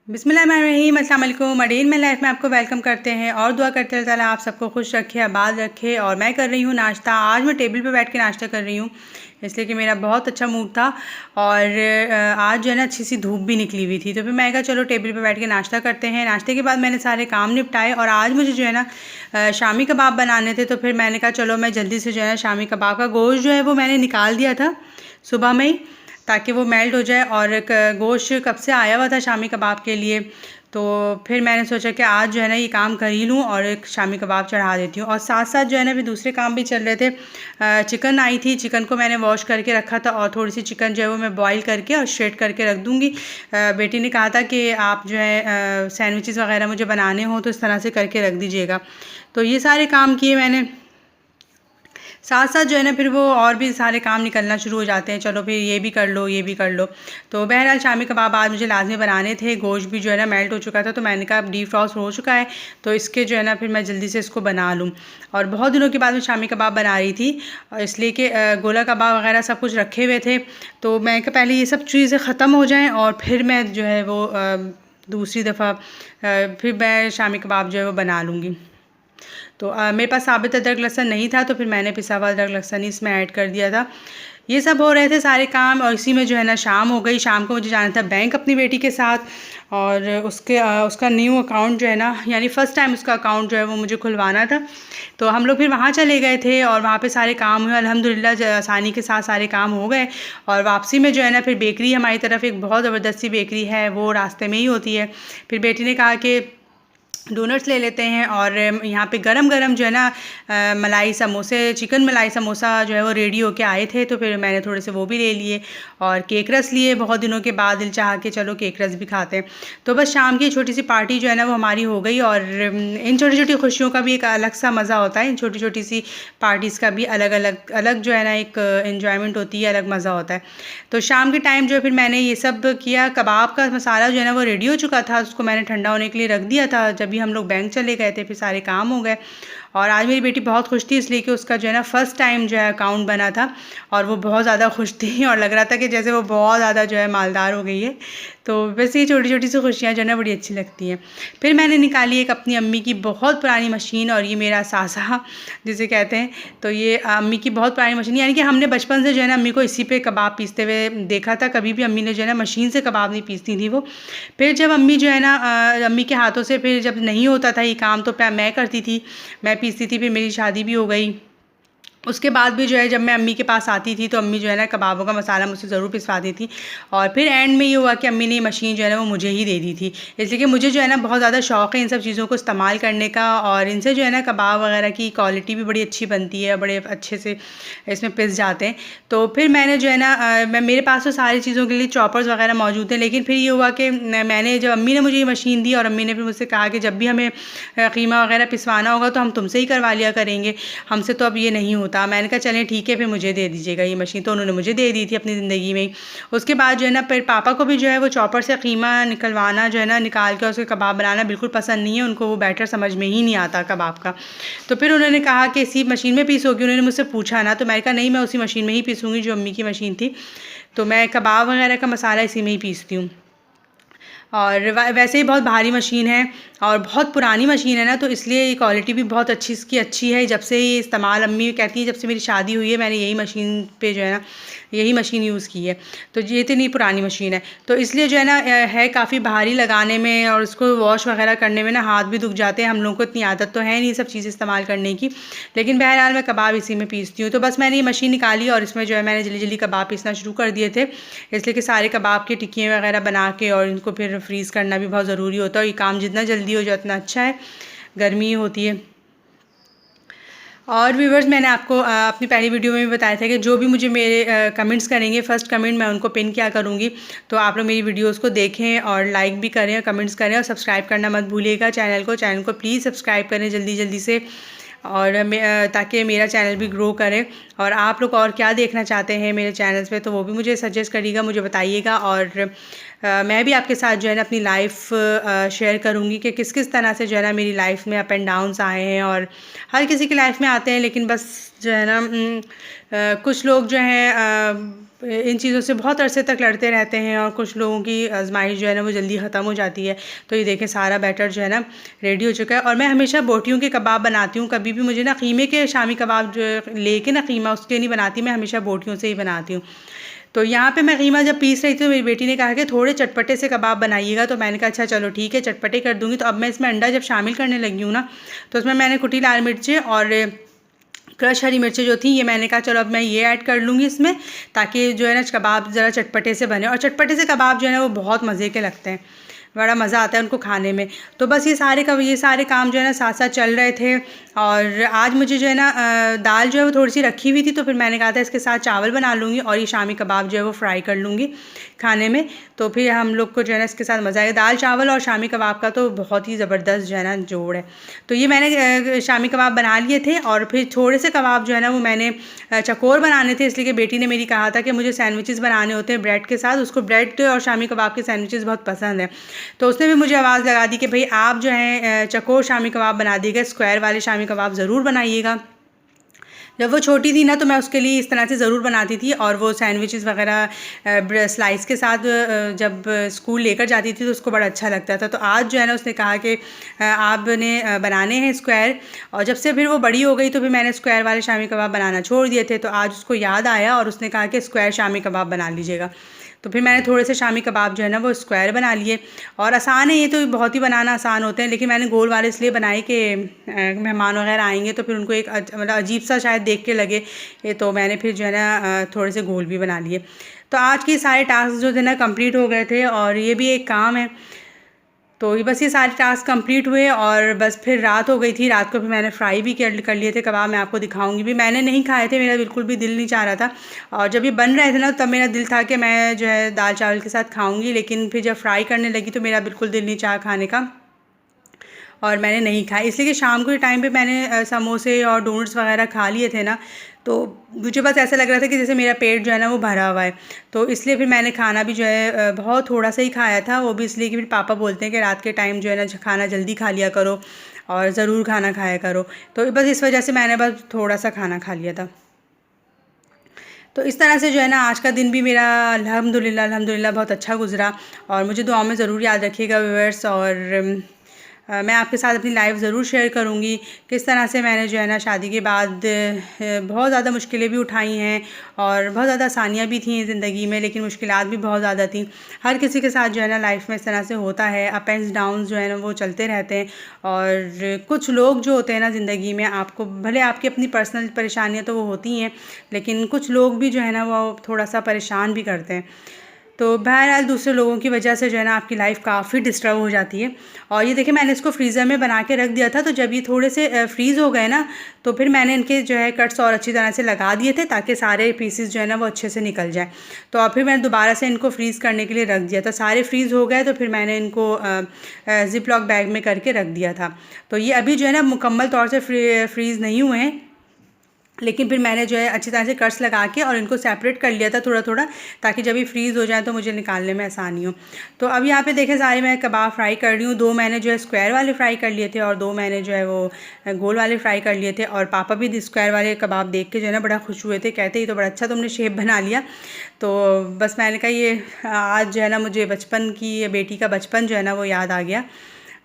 बिस्मिल्लाहिर्रहमानिर्रहीम, अस्सलाम वालेकुम। अडेन माई लाइफ में आपको वेलकम करते हैं और दुआ करते हैं अल्लाह ताला आप सबको खुश रखे, आबाद रखे। और मैं कर रही हूँ नाश्ता। आज मैं टेबल पे बैठ के नाश्ता कर रही हूँ इसलिए कि मेरा बहुत अच्छा मूड था और आज जो है ना अच्छी सी धूप भी निकली हुई थी, तो फिर मैं कहा चलो टेबल पे बैठ के नाश्ता करते हैं। नाश्ते के बाद मैंने सारे काम निपटाए और आज मुझे जो है ना शामी कबाब बनाने थे, तो फिर मैंने कहा चलो मैं जल्दी से जो है ना शामी कबाब का गोश्त जो है वो मैंने निकाल दिया था सुबह में ही, ताकि वो मेल्ट हो जाए। और गोश्त कब से आया हुआ था शामी कबाब के लिए, तो फिर मैंने सोचा कि आज जो है ना ये काम कर ही लूँ और एक शामी कबाब चढ़ा देती हूँ। और साथ साथ जो है ना भी दूसरे काम भी चल रहे थे। चिकन आई थी, चिकन को मैंने वॉश करके रखा था और थोड़ी सी चिकन जो है वो मैं बॉईल करके और श्रेड करके रख दूँगी। बेटी ने कहा था कि आप जो है सैंडविचेस वगैरह मुझे बनाने हो तो इस तरह से करके रख दीजिएगा। तो ये सारे काम किए मैंने, साथ साथ जो है ना फिर वो और भी सारे काम निकलना शुरू हो जाते हैं, चलो फिर ये भी कर लो ये भी कर लो। तो बहरहाल शामी कबाब आज मुझे लाजमी बनाने थे। गोश्त भी जो है ना मेल्ट हो चुका था, तो मैंने कहा अब डीफ्रॉस्ट हो चुका है तो इसके जो है ना फिर मैं जल्दी से इसको बना लूँ। और बहुत दिनों के बाद मैं शामी कबाब बना रही थी, और इसलिए कि गोला कबाब वगैरह सब कुछ रखे हुए थे, तो मैं कहा पहले ये सब चीज़ें ख़त्म हो जाएँ और फिर मैं जो है वो दूसरी दफ़ा फिर मैं शामी कबाब जो है वो बना लूँगी। तो मेरे पास साबित अदरक लहसुन नहीं था, तो फिर मैंने पिसा हुआ अदरक लहसुन ही इसमें ऐड कर दिया था। ये सब हो रहे थे सारे काम और इसी में जो है ना शाम हो गई। शाम को मुझे जाना था बैंक अपनी बेटी के साथ, और उसका न्यू अकाउंट जो है ना, यानी फ़र्स्ट टाइम उसका अकाउंट जो है वो मुझे खुलवाना था। तो हम लोग फिर वहाँ चले गए थे और वहाँ पे सारे काम हुए अल्हम्दुलिल्लाह, आसानी के साथ सारे काम हो गए। और वापसी में जो है ना फिर बेकरी हमारी तरफ एक बहुत ज़बरदस्त सी बेकरी है, वो रास्ते में ही होती है। फिर बेटी ने कहा कि डोनट्स ले लेते हैं, और यहाँ पे गरम-गरम जो है ना मलाई समोसे, चिकन मलाई समोसा जो है वो रेडी होके आए थे, तो फिर मैंने थोड़े से वो भी ले लिए। और केक रस लिए, बहुत दिनों के बाद दिल चाहा कि चलो केक रस भी खाते हैं। तो बस शाम की छोटी सी पार्टी जो है ना वो हमारी हो गई। और इन छोटी-छोटी खुशियों का भी एक अलग सा मज़ा होता है। इन छोटी-छोटी सी पार्टीज़ का भी अलग जो है ना एक एन्जॉयमेंट होती है, अलग मज़ा होता है। तो शाम के टाइम जो है फिर मैंने ये सब किया। कबाब का मसाला जो है ना वो रेडी हो चुका था, उसको मैंने ठंडा होने के लिए रख दिया था। जब भी हम लोग बैंक चले गए थे फिर सारे काम हो गए। और आज मेरी बेटी बहुत खुश थी इसलिए कि उसका जो है ना फ़र्स्ट टाइम जो है अकाउंट बना था, और वो बहुत ज़्यादा खुश थी और लग रहा था कि जैसे वो बहुत ज़्यादा जो है मालदार हो गई है। तो वैसे ये छोटी-छोटी सी खुशियाँ जो है ना बड़ी अच्छी लगती हैं। फिर मैंने निकाली एक अपनी अम्मी की बहुत पुरानी मशीन, और ये मेरा सासा जिसे कहते हैं, तो ये अम्मी की बहुत पुरानी मशीन, यानी कि हमने बचपन से जो है ना अम्मी को इसी पे कबाब पीसते हुए देखा था। कभी भी अम्मी ने जो है ना मशीन से कबाब नहीं पीसती थी वो। फिर जब अम्मी जो है ना अम्मी के हाथों से फिर जब नहीं होता था ये काम, तो मैं करती थी, मैं पीसती थी। फिर मेरी शादी भी हो गई। उसके बाद भी जो है जब मैं अम्मी के पास आती थी तो अम्मी जो है ना कबाबों का मसाला मुझसे ज़रूर पिसवाती थी। और फिर एंड में ये हुआ कि अम्मी ने ये मशीन जो है ना वो मुझे ही दे दी थी, इसलिए कि मुझे जो है ना बहुत ज़्यादा शौक़ है इन सब चीज़ों को इस्तेमाल करने का, और इनसे जो है ना कबाब वगैरह की क्वालिटी भी बड़ी अच्छी बनती है, बड़े अच्छे से इसमें पिस जाते हैं। तो फिर मैंने जो है ना मेरे पास तो सारी चीज़ों के लिए चॉपर्स वगैरह मौजूद हैं, लेकिन फिर ये हुआ कि मैंने जब अम्मी ने मुझे ये मशीन दी और अम्मी ने फिर मुझसे कहा कि जब भी हमें कीमा वगैरह पिसवाना होगा तो हम तुमसे ही करवा लिया करेंगे, हमसे तो अब ये नहीं होता। मैंने कहा चलें ठीक है, फिर मुझे दे दीजिएगा ये मशीन, तो उन्होंने मुझे दे दी थी अपनी ज़िंदगी में ही। उसके बाद जो है ना फिर पापा को भी जो है वो चॉपर से कीमा निकलवाना जो है ना, निकाल के उसके कबाब बनाना बिल्कुल पसंद नहीं है, उनको वो बैटर समझ में ही नहीं आता कबाब का। तो फिर उन्होंने कहा कि इसी मशीन में पीसोगी, उन्होंने मुझसे पूछा ना, तो मैंने कहा नहीं, मैं उसी मशीन में ही पीसूँगी जो अम्मी की मशीन थी। तो मैं कबाब वगैरह का मसाला इसी में ही पीसती हूँ। और वैसे ही बहुत भारी मशीन है और बहुत पुरानी मशीन है ना, तो इसलिए ये क्वालिटी भी बहुत अच्छी इसकी अच्छी है। जब से ये इस्तेमाल, अम्मी कहती है जब से मेरी शादी हुई है मैंने यही मशीन पे जो है ना यही मशीन यूज़ की है। तो ये इतनी पुरानी मशीन है, तो इसलिए जो है ना है काफ़ी भारी लगाने में, और उसको वॉश वगैरह करने में ना हाथ भी दुख जाते हैं। हम लोगों को इतनी आदत तो है नहीं सब चीज़ें इस्तेमाल करने की, लेकिन बहरहाल मैं कबाब इसी में पीसती हूँ। तो बस मैंने ये मशीन निकाली और इसमें जो है मैंने जल्दी जल्दी कबाब पीसना शुरू कर दिए थे, इसलिए कि सारे कबाब की टिक्कियाँ वगैरह बना के और इनको फिर फ्रीज़ करना भी बहुत ज़रूरी होता है, और ये काम जितना जल्दी हो जाए उतना अच्छा है, गर्मी होती है। और व्यूवर्स, मैंने आपको अपनी पहली वीडियो में भी बताया था कि जो भी मुझे मेरे कमेंट्स करेंगे, फर्स्ट कमेंट मैं उनको पिन किया करूँगी। तो आप लोग मेरी वीडियोस को देखें और लाइक भी करें और कमेंट्स करें, और सब्सक्राइब करना मत भूलिएगा चैनल को प्लीज़ सब्सक्राइब करें जल्दी जल्दी से, और ताकि मेरा चैनल भी ग्रो करे। और आप लोग और क्या देखना चाहते हैं मेरे चैनल्स पे, तो वो भी मुझे सजेस्ट करिएगा, मुझे बताइएगा। और मैं भी आपके साथ जो है ना अपनी लाइफ शेयर करूँगी कि किस किस तरह से जो है ना मेरी लाइफ में अप एंड डाउन्स आए हैं, और हर किसी की लाइफ में आते हैं, लेकिन बस जो है ना कुछ लोग जो हैं इन चीज़ों से बहुत अरसे तक लड़ते रहते हैं, और कुछ लोगों की आजमाइश जो है ना वो जल्दी ख़त्म हो जाती है। तो ये देखें सारा बैटर जो है ना रेडी हो चुका है। और मैं हमेशा बोटियों के कबाब बनाती हूँ, कभी भी मुझे ना कीमे के शामी कबाब जो लेके ना कीमा उसके नहीं बनाती, मैं हमेशा बोटियों से ही बनाती हूँ। तो यहाँ पे मैं कीमा जब पीस रही थी तो मेरी बेटी ने कहा कि थोड़े चटपटे से कबाब बनाइएगा, तो मैंने कहा अच्छा चलो ठीक है, चटपटे कर दूँगी। तो अब मैं इसमें अंडा जब शामिल करने लगी हूँ ना, तो उसमें मैंने कुटी लाल मिर्चें और क्रश हरी मिर्चें जो थी ये मैंने कहा चलो अब मैं ये ऐड कर लूँगी इसमें, ताकि जो है ना कबाब ज़रा चटपटे से बने। और चटपटे से कबाब जो है ना वो बहुत मज़े के लगते हैं, बड़ा मज़ा आता है उनको खाने में। तो बस ये सारे काम जो है ना साथ साथ चल रहे थे। और आज मुझे जो है ना दाल जो है वो थोड़ी सी रखी हुई थी, तो फिर मैंने कहा था इसके साथ चावल बना लूँगी और ये शामी कबाब जो है वो फ्राई कर लूँगी खाने में। तो फिर हम लोग को जो है ना इसके साथ मज़ा आएगा। दाल चावल और शामी कबाब का तो बहुत ही ज़बरदस्त जो है ना जोड़ है। तो ये मैंने शामी कबाब बना लिए थे, और फिर थोड़े से कबाब जो है ना वो मैंने चकोर बनाने थे, इसलिए कि बेटी ने मेरी कहा था कि मुझे सैंडविचेस बनाने होते हैं ब्रेड के साथ, उसको ब्रेड और शामी कबाब के सैंडविचेस बहुत पसंद है। तो उसने भी मुझे आवाज़ लगा दी कि भाई आप जो है चकोर शामी कबाब बना दीजिएगा, स्क्वायर वाले शामी कबाब ज़रूर बनाइएगा। जब वो छोटी थी ना तो मैं उसके लिए इस तरह से ज़रूर बनाती थी, और वो सैंडविचेस वगैरह स्लाइस के साथ जब स्कूल लेकर जाती थी तो उसको बड़ा अच्छा लगता था। तो आज जो है ना उसने कहा कि आपने बनाने हैं स्क्वायर, और जब से फिर वो बड़ी हो गई तो फिर मैंने स्क्वायर वाले शामी कबाब बनाना छोड़ दिए थे। तो आज उसको याद आया और उसने कहा कि स्क्वायर शामी कबाब बना लीजिएगा। तो फिर मैंने थोड़े से शामी कबाब जो है ना वो स्क्वायर बना लिए। और आसान है ये, तो बहुत ही बनाना आसान होते हैं, लेकिन मैंने गोल वाले इसलिए बनाए कि मेहमान वगैरह आएंगे तो फिर उनको एक मतलब अजीब सा शायद देख के लगे ये, तो मैंने फिर जो है ना थोड़े से गोल भी बना लिए। तो आज के सारे टास्क जो थे ना कंप्लीट हो गए थे, और ये भी एक काम है। तो ये बस ये सारे टास्क कंप्लीट हुए, और बस फिर रात हो गई थी। रात को भी मैंने फ्राई भी कर लिए थे कबाब, मैं आपको दिखाऊंगी भी। मैंने नहीं खाए थे, मेरा बिल्कुल भी दिल नहीं चाह रहा था, और जब ये बन रहे थे ना तब मेरा दिल था कि मैं जो है दाल चावल के साथ खाऊंगी, लेकिन फिर जब फ्राई करने लगी तो मेरा बिल्कुल दिल नहीं चाहा खाने का, और मैंने नहीं खाया। इसलिए कि शाम के टाइम पे मैंने समोसे और डोनट्स वगैरह खा लिए थे ना, तो मुझे बस ऐसा लग रहा था कि जैसे मेरा पेट जो है ना वो भरा हुआ है। तो इसलिए फिर मैंने खाना भी जो है बहुत थोड़ा सा ही खाया था, वो भी इसलिए कि फिर पापा बोलते हैं कि रात के टाइम जो है ना खाना जल्दी खा लिया करो और ज़रूर खाना खाया करो। तो बस इस वजह से मैंने बस थोड़ा सा खाना खा लिया था। तो इस तरह से जो है ना आज का दिन भी मेरा अल्हम्दुलिल्लाह बहुत अच्छा गुजरा, और मुझे दुआओं में ज़रूर याद रखिएगा व्यूअर्स। और मैं आपके साथ अपनी लाइफ ज़रूर शेयर करूँगी किस तरह से मैंने जो है ना शादी के बाद बहुत ज़्यादा मुश्किलें भी उठाई हैं, और बहुत ज़्यादा आसानियाँ भी थी ज़िंदगी में, लेकिन मुश्किलात भी बहुत ज़्यादा थी। हर किसी के साथ जो है ना लाइफ में इस तरह से होता है, अप एंड डाउन जो है ना वो चलते रहते हैं। और कुछ लोग जो होते हैं ना ज़िंदगी में, आपको भले आपकी अपनी पर्सनल परेशानियाँ तो वो होती हैं, लेकिन कुछ लोग भी जो है ना वो थोड़ा सा परेशान भी करते हैं। तो बहरहाल दूसरे लोगों की वजह से जो है ना आपकी लाइफ काफ़ी डिस्टर्ब हो जाती है। और ये देखिए मैंने इसको फ्रीज़र में बना के रख दिया था, तो जब ये थोड़े से फ्रीज़ हो गए ना तो फिर मैंने इनके जो है कट्स और अच्छी तरह से लगा दिए थे, ताकि सारे पीसेस जो है ना वो अच्छे से निकल जाए। तो और फिर मैंने दोबारा से इनको फ्रीज़ करने के लिए रख दिया था। सारे फ्रीज़ हो गए तो फिर मैंने इनको ज़िप लॉक बैग में करके रख दिया था। तो ये अभी जो है ना मुकम्मल तौर से फ्रीज़ नहीं हुए हैं, लेकिन फिर मैंने जो है अच्छी तरह से कट्स लगा के और इनको सेपरेट कर लिया था थोड़ा थोड़ा, ताकि जब ये फ्रीज़ हो जाए तो मुझे निकालने में आसानी हो। तो अब यहाँ पे देखें सारे मैं कबाब फ्राई कर रही हूँ। 2 मैंने जो है स्क्वायर वाले फ्राई कर लिए थे, और 2 मैंने जो है वो गोल वाले फ्राई कर लिए थे। और पापा भी स्क्वायर वाले कबाब देख के जो है ना बड़ा खुश हुए थे, कहते ही तो बड़ा अच्छा तुमने शेप बना लिया। तो बस मैंने कहा ये आज जो है ना मुझे बचपन की, बेटी का बचपन जो है ना वो याद आ गया।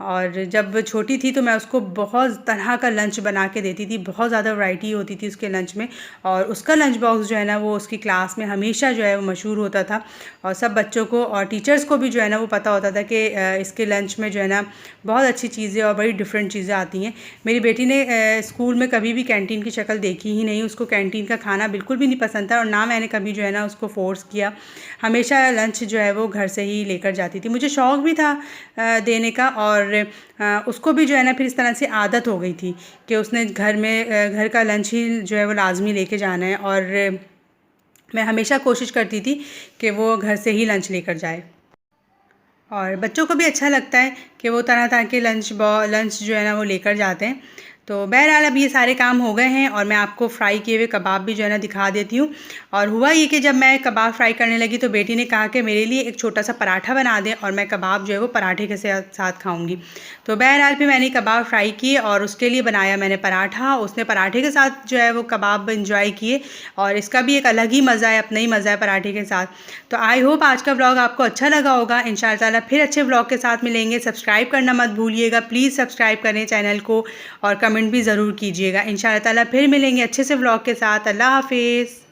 और जब छोटी थी तो मैं उसको बहुत तरह का लंच बना के देती थी, बहुत ज़्यादा वैरायटी होती थी उसके लंच में, और उसका लंच बॉक्स जो है ना वो उसकी क्लास में हमेशा जो है वो मशहूर होता था, और सब बच्चों को और टीचर्स को भी जो है ना वो पता होता था कि इसके लंच में जो है ना बहुत अच्छी चीज़ें और बड़ी डिफरेंट चीज़ें आती हैं। मेरी बेटी ने स्कूल में कभी भी कैंटीन की शक्ल देखी ही नहीं, उसको कैंटीन का खाना बिल्कुल भी नहीं पसंद था, और ना मैंने कभी जो है ना उसको फ़ोर्स किया। हमेशा लंच जो है वो घर से ही लेकर जाती थी। मुझे शौक़ भी था देने का, और उसको भी जो है ना फिर इस तरह से आदत हो गई थी कि उसने घर का लंच ही जो है वो लाजमी लेके जाना है, और मैं हमेशा कोशिश करती थी कि वो घर से ही लंच लेकर जाए। और बच्चों को भी अच्छा लगता है कि वो तरह तरह के लंच जो है ना वो लेकर जाते हैं। तो बहरहाल अब ये सारे काम हो गए हैं और मैं आपको फ्राई किए हुए कबाब भी जो है ना दिखा देती हूँ। और हुआ ये कि जब मैं कबाब फ्राई करने लगी तो बेटी ने कहा कि मेरे लिए एक छोटा सा पराठा बना दें और मैं कबाब जो है वो पराठे के साथ खाऊंगी। तो बहरहाल फिर मैंने कबाब फ्राई किए और उसके लिए बनाया मैंने पराठा। उसने पराठे के साथ जो है वो कबाब इंजॉय किए और इसका भी एक अलग ही मज़ा है, अपना ही मज़ा है पराठे के साथ। तो आई होप आज का व्लॉग आपको अच्छा लगा होगा। इंशाअल्लाह ताला फिर अच्छे व्लॉग के साथ मिलेंगे। सब्सक्राइब करना मत भूलिएगा, प्लीज़ सब्सक्राइब करें चैनल को और कमेंट भी ज़रूर कीजिएगा। इंशाअल्लाह ताला फिर मिलेंगे अच्छे से व्लॉग के साथ। अल्लाह हाफिज़।